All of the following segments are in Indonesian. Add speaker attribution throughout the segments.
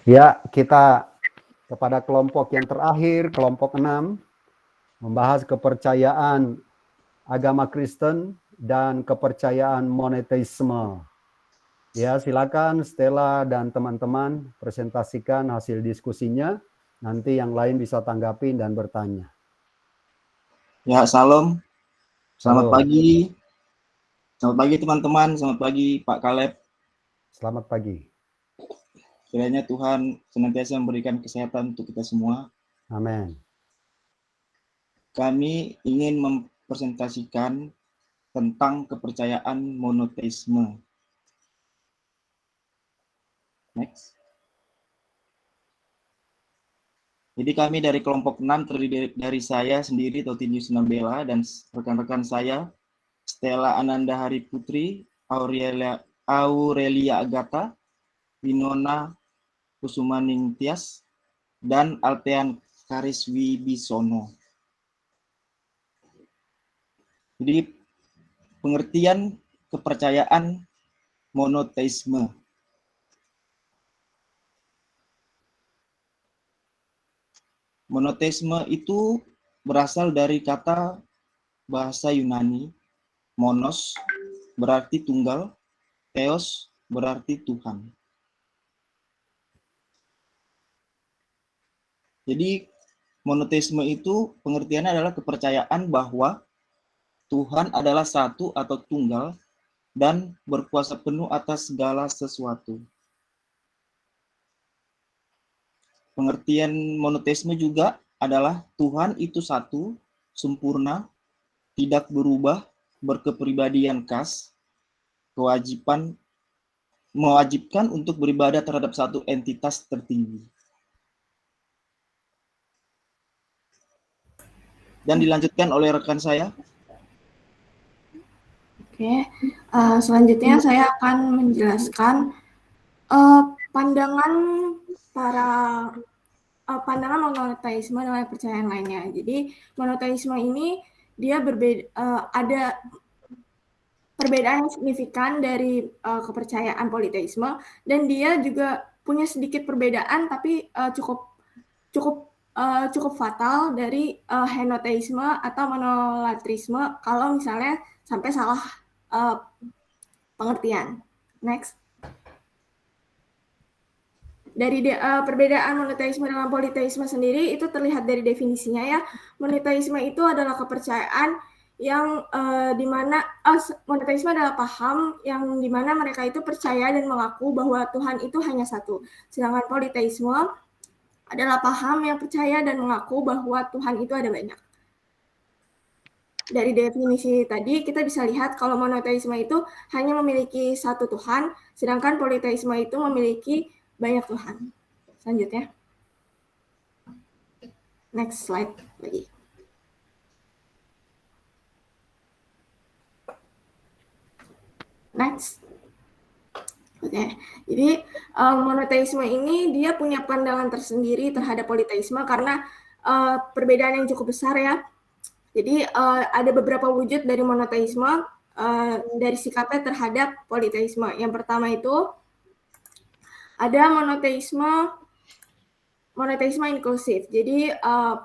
Speaker 1: Ya, kita kepada kelompok yang terakhir, kelompok 6, membahas kepercayaan agama Kristen dan kepercayaan monoteisme. Ya, silakan Stella dan teman-teman presentasikan hasil diskusinya. Nanti yang lain bisa tanggapi dan bertanya.
Speaker 2: Ya, salam. Selamat
Speaker 1: Halo.
Speaker 2: pagi. Selamat pagi teman-teman, selamat pagi Pak Kaleb.
Speaker 1: Selamat pagi.
Speaker 2: Kiranya Tuhan senantiasa memberikan kesehatan untuk kita semua.
Speaker 1: Amin.
Speaker 2: Kami ingin mempresentasikan tentang kepercayaan monoteisme. Next. Jadi kami dari kelompok 6 terdiri dari saya sendiri, Totinius Nambela, dan rekan-rekan saya, Stella Ananda Hari Putri, Aurelia Agatha, Winona Kusumaning Tias, dan Altean Karis Wibisono. Jadi pengertian kepercayaan monoteisme. Monoteisme itu berasal dari kata bahasa Yunani, monos berarti tunggal, theos berarti Tuhan. Jadi monoteisme itu pengertiannya adalah kepercayaan bahwa Tuhan adalah satu atau tunggal dan berkuasa penuh atas segala sesuatu. Pengertian monoteisme juga adalah Tuhan itu satu, sempurna, tidak berubah, berkepribadian khas, mewajibkan untuk beribadah terhadap satu entitas tertinggi. Dan dilanjutkan oleh rekan saya.
Speaker 3: Oke, selanjutnya saya akan menjelaskan pandangan monoteisme dengan kepercayaan lainnya. Jadi monoteisme ini dia berbeda, ada perbedaan yang signifikan dari kepercayaan politeisme, dan dia juga punya sedikit perbedaan tapi cukup fatal dari henoteisme atau monolatrisme kalau misalnya sampai salah pengertian. Next. Dari perbedaan monoteisme dengan politeisme sendiri itu terlihat dari definisinya ya. Monoteisme itu adalah kepercayaan yang dimana monoteisme adalah paham yang dimana mereka itu percaya dan mengaku bahwa Tuhan itu hanya satu. Sedangkan politeisme adalah paham yang percaya dan mengaku bahwa Tuhan itu ada banyak. Dari definisi tadi kita bisa lihat kalau monoteisme itu hanya memiliki satu Tuhan, sedangkan politeisme itu memiliki banyak Tuhan. Selanjutnya. Next slide lagi. Next. Oke, jadi monoteisme ini dia punya pandangan tersendiri terhadap politeisme karena perbedaan yang cukup besar ya. Jadi ada beberapa wujud dari monoteisme dari sikapnya terhadap politeisme. Yang pertama itu ada monoteisme inklusif. Jadi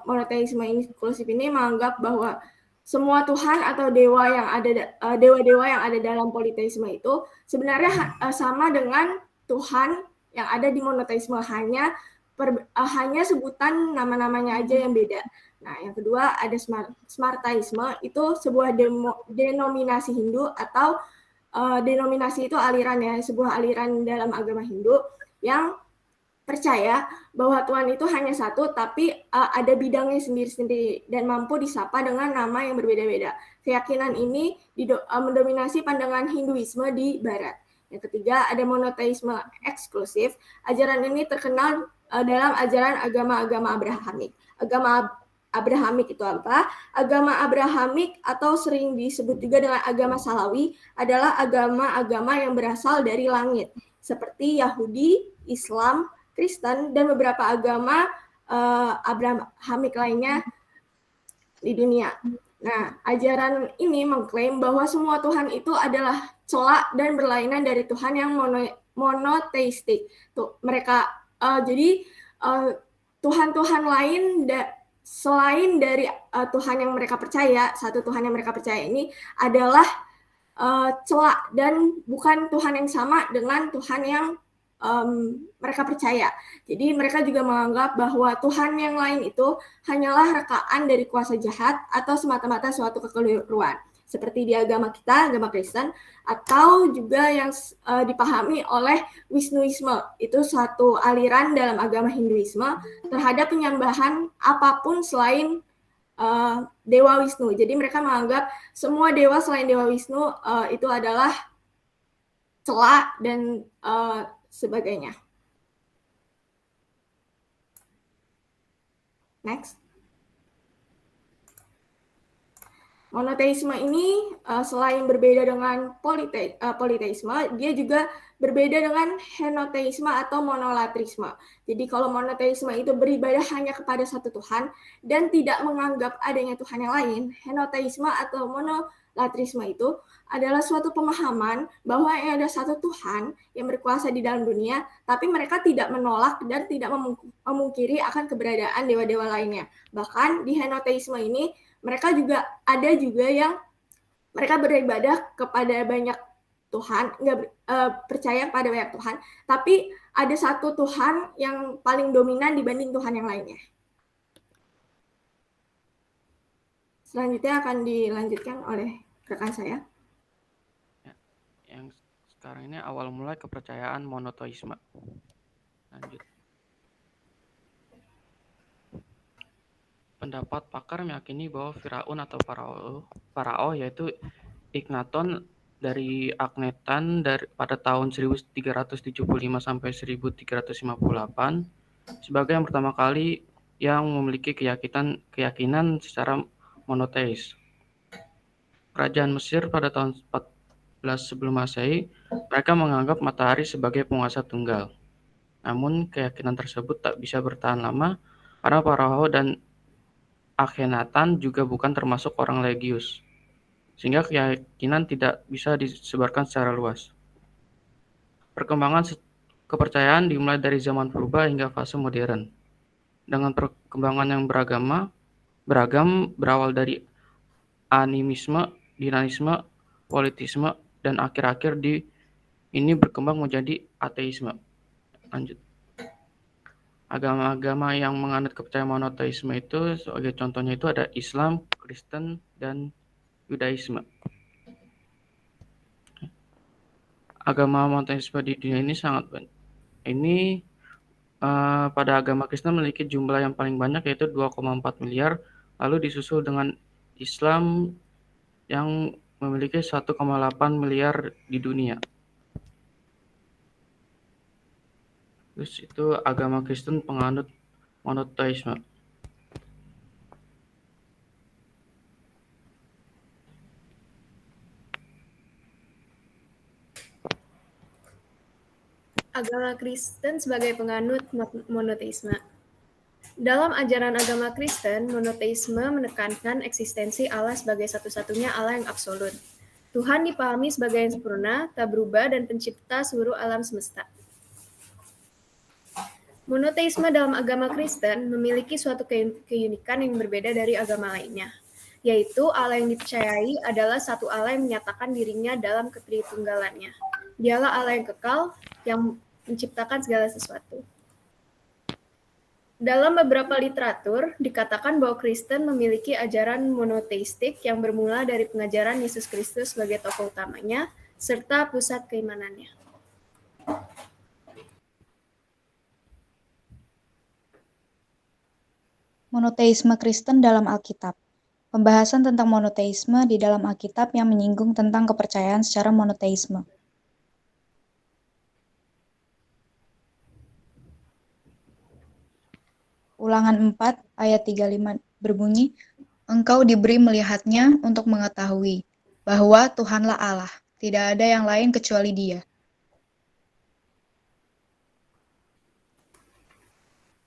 Speaker 3: monoteisme inklusif ini menganggap bahwa semua Tuhan atau dewa-dewa yang ada dalam politeisme itu sebenarnya sama dengan Tuhan yang ada di monoteisme, hanya sebutan nama-namanya aja yang beda. Nah, yang kedua ada Smartaisme, itu sebuah denominasi Hindu atau denominasi itu aliran ya, sebuah aliran dalam agama Hindu yang percaya bahwa Tuhan itu hanya satu, tapi ada bidangnya sendiri-sendiri dan mampu disapa dengan nama yang berbeda-beda. Keyakinan ini mendominasi pandangan Hinduisme di Barat. Yang ketiga, ada monoteisme eksklusif. Ajaran ini terkenal dalam ajaran agama-agama Abrahamik. Agama Abrahamik itu apa? Agama Abrahamik atau sering disebut juga dengan agama Salawi adalah agama-agama yang berasal dari langit, seperti Yahudi, Islam, Kristen, dan beberapa agama Abrahamik lainnya di dunia. Nah, ajaran ini mengklaim bahwa semua Tuhan itu adalah celak dan berlainan dari Tuhan yang monoteistik. Tuh, mereka jadi Tuhan-Tuhan lain selain dari Tuhan yang mereka percaya, satu Tuhan yang mereka percaya ini adalah celak dan bukan Tuhan yang sama dengan Tuhan yang mereka percaya. Jadi mereka juga menganggap bahwa Tuhan yang lain itu hanyalah rekaan dari kuasa jahat atau semata-mata suatu kekeliruan. Seperti di agama kita, agama Kristen, atau juga yang dipahami oleh Wisnuisme. Itu suatu aliran dalam agama Hinduisme terhadap penyembahan apapun selain Dewa Wisnu. Jadi mereka menganggap semua dewa selain Dewa Wisnu itu adalah celak dan sebagainya. Next. Monoteisme ini selain berbeda dengan politeisme, dia juga berbeda dengan henoteisme atau monolatrisme. Jadi kalau monoteisme itu beribadah hanya kepada satu Tuhan dan tidak menganggap adanya Tuhan yang lain, henoteisme atau monolatrisme itu adalah suatu pemahaman bahwa ada satu Tuhan yang berkuasa di dalam dunia, tapi mereka tidak menolak dan tidak memungkiri akan keberadaan dewa-dewa lainnya. Bahkan di henoteisme ini mereka juga ada yang mereka beribadah kepada banyak Tuhan, percaya pada banyak Tuhan, tapi ada satu Tuhan yang paling dominan dibanding Tuhan yang lainnya. Selanjutnya akan dilanjutkan oleh rekan saya.
Speaker 4: Yang sekarang ini awal mulai kepercayaan monoteisme. Lanjut. Pendapat pakar meyakini bahwa Firaun atau Farao yaitu Ignaton dari Akhenaten pada tahun 1375 sampai 1358 sebagai yang pertama kali yang memiliki keyakinan secara monoteis. Kerajaan Mesir pada tahun 14 sebelum Masehi, mereka menganggap matahari sebagai penguasa tunggal. Namun keyakinan tersebut tak bisa bertahan lama karena Farao dan Akhenaten juga bukan termasuk orang religius, sehingga keyakinan tidak bisa disebarkan secara luas. Perkembangan kepercayaan dimulai dari zaman purba hingga fase modern. Dengan perkembangan yang beragam berawal dari animisme, dinamisme, politisme, dan akhir-akhir ini berkembang menjadi ateisme. Lanjut. Agama-agama yang menganut kepercayaan monoteisme itu sebagai contohnya itu ada Islam, Kristen, dan Yudaisme. Agama monoteisme di dunia ini sangat banyak. Ini pada agama Kristen memiliki jumlah yang paling banyak yaitu 2,4 miliar, lalu disusul dengan Islam yang memiliki 1,8 miliar di dunia. Terus itu agama Kristen penganut monoteisme.
Speaker 5: Agama Kristen sebagai penganut monoteisme. Dalam ajaran agama Kristen, monoteisme menekankan eksistensi Allah sebagai satu-satunya Allah yang absolut. Tuhan dipahami sebagai yang sempurna, tak berubah, dan pencipta seluruh alam semesta. Monoteisme dalam agama Kristen memiliki suatu keunikan yang berbeda dari agama lainnya, yaitu Allah yang dipercayai adalah satu Allah yang menyatakan dirinya dalam ketritunggalannya. Dialah Allah yang kekal, yang menciptakan segala sesuatu. Dalam beberapa literatur, dikatakan bahwa Kristen memiliki ajaran monoteistik yang bermula dari pengajaran Yesus Kristus sebagai tokoh utamanya, serta pusat keimanannya.
Speaker 6: Monoteisme Kristen dalam Alkitab. Pembahasan tentang monoteisme di dalam Alkitab yang menyinggung tentang kepercayaan secara monoteisme. Ulangan 4 ayat 35 berbunyi, "Engkau diberi melihatnya untuk mengetahui bahwa Tuhanlah Allah, tidak ada yang lain kecuali Dia."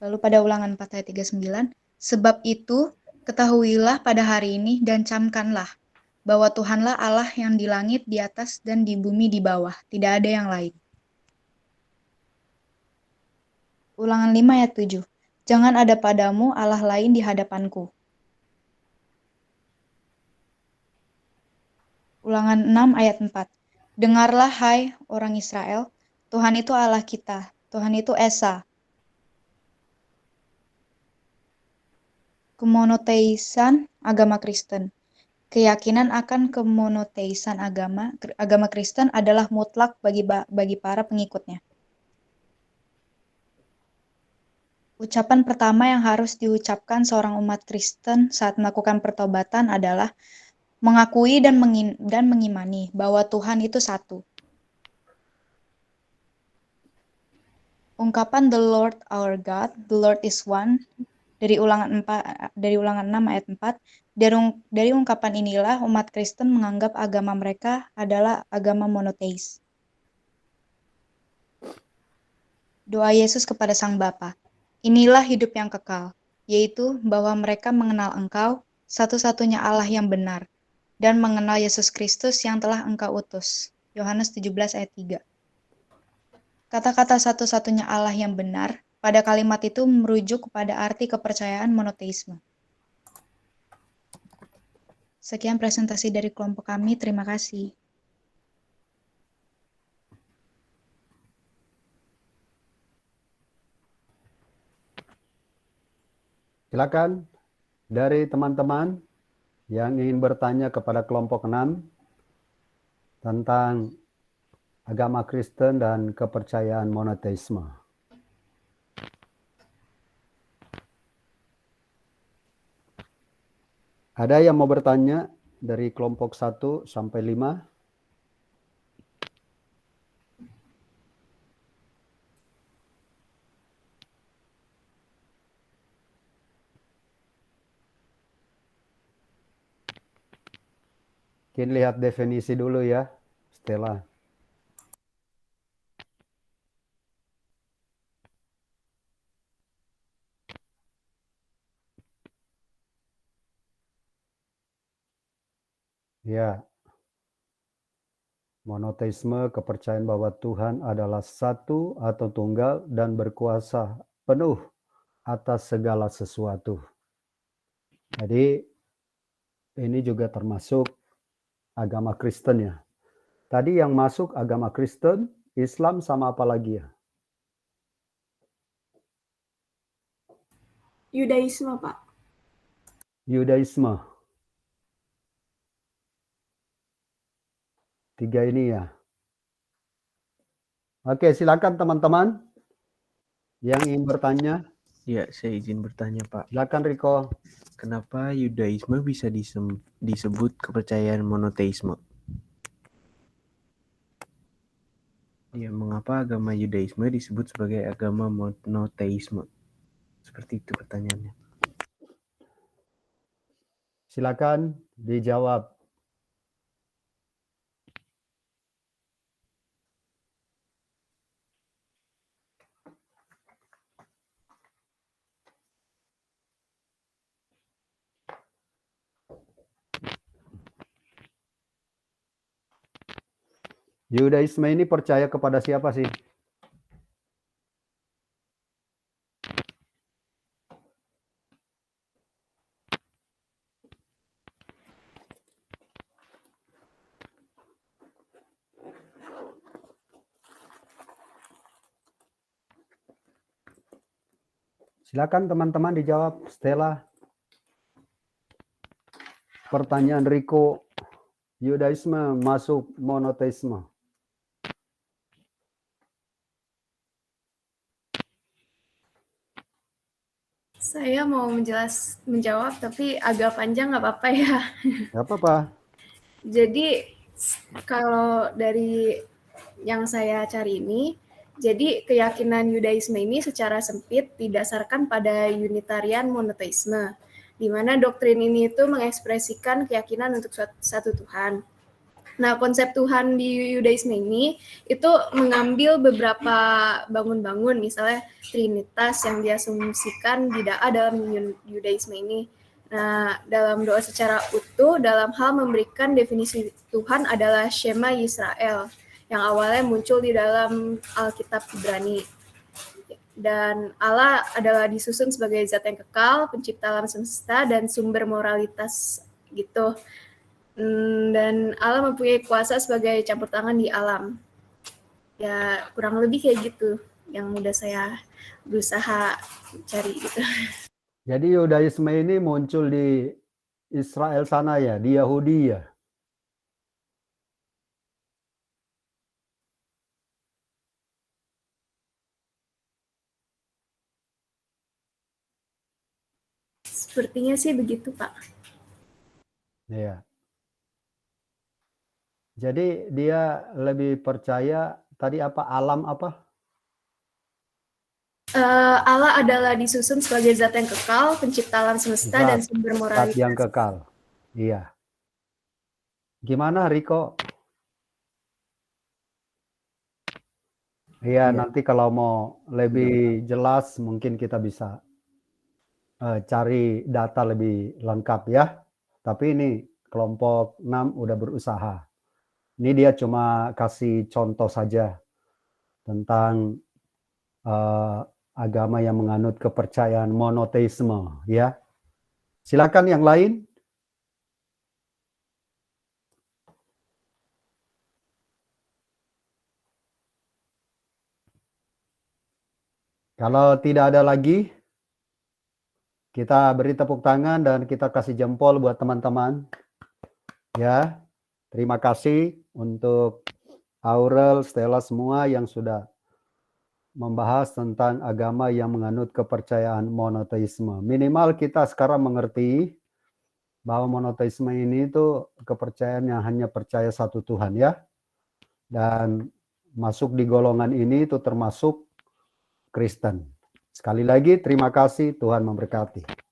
Speaker 6: Lalu pada ulangan 4 ayat 39, "Sebab itu, ketahuilah pada hari ini dan camkanlah bahwa Tuhanlah Allah yang di langit di atas dan di bumi di bawah, tidak ada yang lain. Ulangan 5 ayat 7. Jangan ada padamu Allah lain di hadapanku. Ulangan 6 ayat 4. Dengarlah hai orang Israel, Tuhan itu Allah kita, Tuhan itu Esa. Kemonoteisan agama Kristen. Keyakinan akan kemonoteisan agama Kristen adalah mutlak bagi para pengikutnya. Ucapan pertama yang harus diucapkan seorang umat Kristen saat melakukan pertobatan adalah mengakui dan mengimani bahwa Tuhan itu satu. Ungkapan the Lord our God, the Lord is one, dari ulangan 6 ayat 4, dari ungkapan inilah umat Kristen menganggap agama mereka adalah agama monoteis. Doa Yesus kepada Sang Bapa. Inilah hidup yang kekal, yaitu bahwa mereka mengenal Engkau, satu-satunya Allah yang benar, dan mengenal Yesus Kristus yang telah Engkau utus. Yohanes 17 ayat 3. Kata-kata satu-satunya Allah yang benar, pada kalimat itu merujuk kepada arti kepercayaan monoteisme. Sekian presentasi dari kelompok kami, terima kasih.
Speaker 1: Silakan dari teman-teman yang ingin bertanya kepada kelompok 6 tentang agama Kristen dan kepercayaan monoteisme. Ada yang mau bertanya dari kelompok 1 sampai 5? Mungkin lihat definisi dulu ya, Stella. Ya, monoteisme kepercayaan bahwa Tuhan adalah satu atau tunggal dan berkuasa penuh atas segala sesuatu. Jadi ini juga termasuk agama Kristen ya. Tadi yang masuk agama Kristen, Islam sama apa lagi ya?
Speaker 3: Yudaisme, Pak.
Speaker 1: Yudaisme. 3 ini ya. Oke, silakan teman-teman yang ingin bertanya.
Speaker 7: Ya, saya izin bertanya, Pak.
Speaker 1: Silakan Riko.
Speaker 7: Kenapa Yudaisme bisa disebut kepercayaan monoteisme? Ya, mengapa agama Yudaisme disebut sebagai agama monoteisme? Seperti itu pertanyaannya.
Speaker 1: Silakan dijawab. Yudaisme ini percaya kepada siapa sih? Silakan teman-teman dijawab. Stella. Pertanyaan Riko. Yudaisme masuk monoteisme.
Speaker 5: Saya mau menjawab, tapi agak panjang, nggak apa-apa ya.
Speaker 1: Nggak apa-apa.
Speaker 5: Jadi kalau dari yang saya cari ini, jadi keyakinan Yudaisme ini secara sempit didasarkan pada Unitarian monoteisme, di mana doktrin ini itu mengekspresikan keyakinan untuk satu Tuhan. Nah, konsep Tuhan di Yudaisme ini itu mengambil beberapa bangun-bangun, misalnya Trinitas yang diasumsikan tidak ada dalam Yudaisme ini. Nah, dalam doa secara utuh, dalam hal memberikan definisi Tuhan adalah Shema Yisrael, yang awalnya muncul di dalam Alkitab Ibrani. Dan Allah adalah disusun sebagai zat yang kekal, pencipta alam semesta, dan sumber moralitas gitu. Dan Allah mempunyai kuasa sebagai campur tangan di alam. Ya, kurang lebih kayak gitu yang udah saya berusaha cari gitu.
Speaker 1: Jadi Yudaisme ini muncul di Israel sana ya, di Yahudi ya.
Speaker 5: Sepertinya sih begitu, Pak.
Speaker 1: Iya. Jadi dia lebih percaya tadi apa alam apa?
Speaker 5: Allah adalah disusun sebagai zat yang kekal, pencipta alam semesta, dan sumber
Speaker 1: Zat
Speaker 5: moralitas.
Speaker 1: yang kekal. Iya. Gimana Riko? Iya, nanti kalau mau lebih jelas mungkin kita bisa cari data lebih lengkap ya. Tapi ini kelompok 6 udah berusaha. Ini dia cuma kasih contoh saja tentang agama yang menganut kepercayaan monoteisme ya. Silakan yang lain. Kalau tidak ada lagi, kita beri tepuk tangan dan kita kasih jempol buat teman-teman. Ya, terima kasih untuk Aurel, Stella semua yang sudah membahas tentang agama yang menganut kepercayaan monoteisme. Minimal kita sekarang mengerti bahwa monoteisme ini itu kepercayaan yang hanya percaya satu Tuhan ya. Dan masuk di golongan ini itu termasuk Kristen. Sekali lagi terima kasih, Tuhan memberkati.